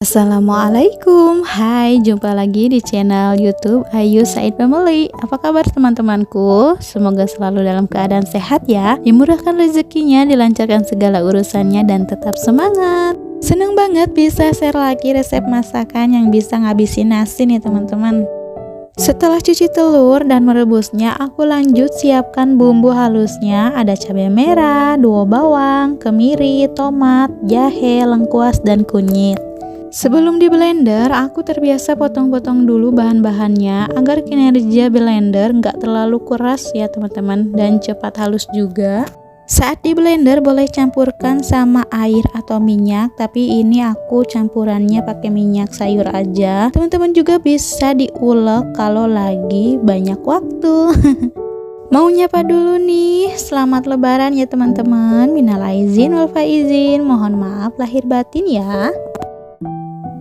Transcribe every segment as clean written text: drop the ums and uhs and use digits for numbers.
Assalamualaikum. Hai, jumpa lagi di channel YouTube Ayu Said Family. Apa kabar teman-temanku? Semoga selalu dalam keadaan sehat ya, dimurahkan rezekinya, dilancarkan segala urusannya, dan tetap semangat. Seneng banget bisa share lagi resep masakan yang bisa ngabisin nasi nih teman-teman. Setelah cuci telur dan merebusnya, aku lanjut siapkan bumbu halusnya. Ada cabai merah, 2 bawang, kemiri, tomat, jahe, lengkuas, dan kunyit. Sebelum di blender, aku terbiasa potong-potong dulu bahan-bahannya agar kinerja blender nggak terlalu keras ya teman-teman, dan cepat halus juga. Saat di blender boleh campurkan sama air atau minyak, tapi ini aku campurannya pakai minyak sayur aja. Teman-teman juga bisa diulek kalau lagi banyak waktu. Mau nyapa dulu nih, selamat lebaran ya teman-teman. Minal aizin wal faizin, mohon maaf lahir batin ya.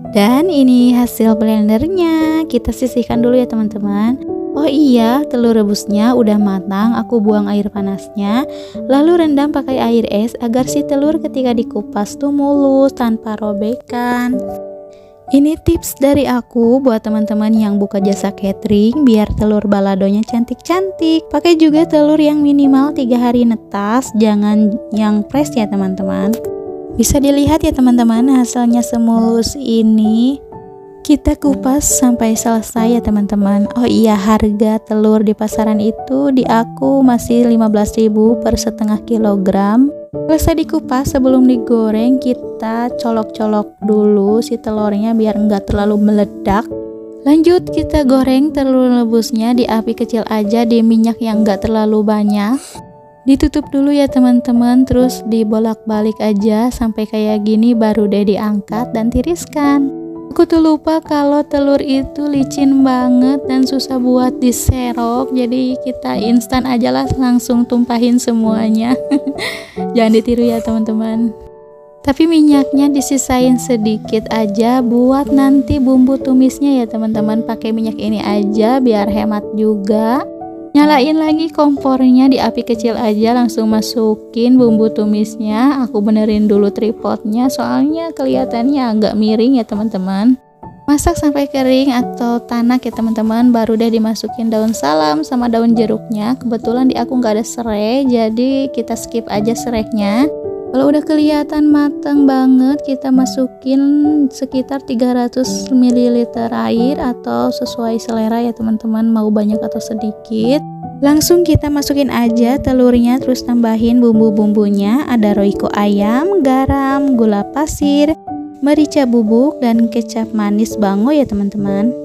Dan ini hasil blendernya, kita sisihkan dulu ya teman-teman. Oh iya, telur rebusnya udah matang, aku buang air panasnya, lalu rendam pakai air es agar si telur ketika dikupas tuh mulus tanpa robekan. Ini tips dari aku buat teman-teman yang buka jasa catering biar telur baladonya cantik-cantik. Pakai juga telur yang minimal 3 hari netas, jangan yang fresh ya teman-teman. Bisa dilihat ya teman-teman, hasilnya semulus ini. Kita kupas sampai selesai ya teman-teman. Oh iya, harga telur di pasaran itu di aku masih 15.000 per setengah kilogram. Selesai dikupas, sebelum digoreng kita colok-colok dulu si telurnya biar enggak terlalu meledak. Lanjut kita goreng telur rebusnya di api kecil aja, di minyak yang enggak terlalu banyak. Ditutup dulu ya teman-teman, terus dibolak-balik aja sampai kayak gini, baru deh diangkat dan tiriskan. Aku tuh lupa kalau telur itu licin banget dan susah buat diserok, jadi kita instan aja lah, langsung tumpahin semuanya. Jangan ditiru ya teman-teman. Tapi minyaknya disisain sedikit aja buat nanti bumbu tumisnya ya teman-teman. Pakai minyak ini aja biar hemat juga. Nyalain lagi kompornya, di api kecil aja, langsung masukin bumbu tumisnya. Aku benerin dulu tripodnya soalnya kelihatannya agak miring ya teman-teman. Masak sampai kering atau tanak ya teman-teman, baru deh dimasukin daun salam sama daun jeruknya. Kebetulan di aku nggak ada serai, jadi kita skip aja serainya. Kalau udah kelihatan mateng banget, kita masukin sekitar 300 ml air atau sesuai selera ya teman-teman, mau banyak atau sedikit. Langsung kita masukin aja telurnya, terus tambahin bumbu-bumbunya. Ada roiko ayam, garam, gula pasir, merica bubuk, dan kecap manis bango ya teman-teman.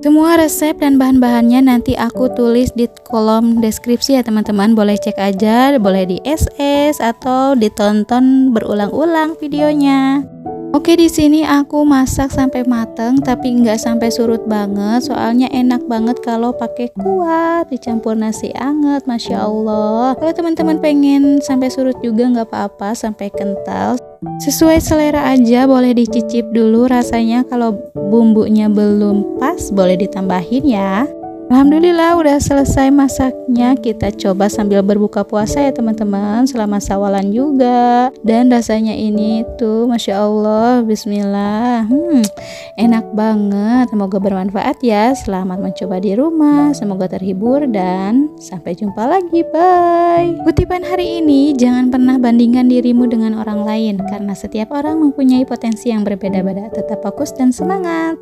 Semua resep dan bahan-bahannya nanti aku tulis di kolom deskripsi ya teman-teman. Boleh cek aja, boleh di SS atau ditonton berulang-ulang videonya. Oke, di sini aku masak sampai mateng tapi nggak sampai surut banget, soalnya enak banget kalau pakai kuah dicampur nasi anget, masya Allah. Kalau teman-teman pengen sampai surut juga nggak apa-apa, sampai kental. Sesuai selera aja, boleh dicicip dulu rasanya. Kalau bumbunya belum pas boleh ditambahin ya. Alhamdulillah udah selesai masaknya. Kita coba sambil berbuka puasa ya teman-teman, selama sawalan juga. Dan rasanya ini tuh masya Allah, bismillah, enak banget. Semoga bermanfaat ya. Selamat mencoba di rumah, semoga terhibur, dan sampai jumpa lagi, bye. Kutipan hari ini, jangan pernah bandingkan dirimu dengan orang lain, karena setiap orang mempunyai potensi yang berbeda-beda. Tetap fokus dan semangat.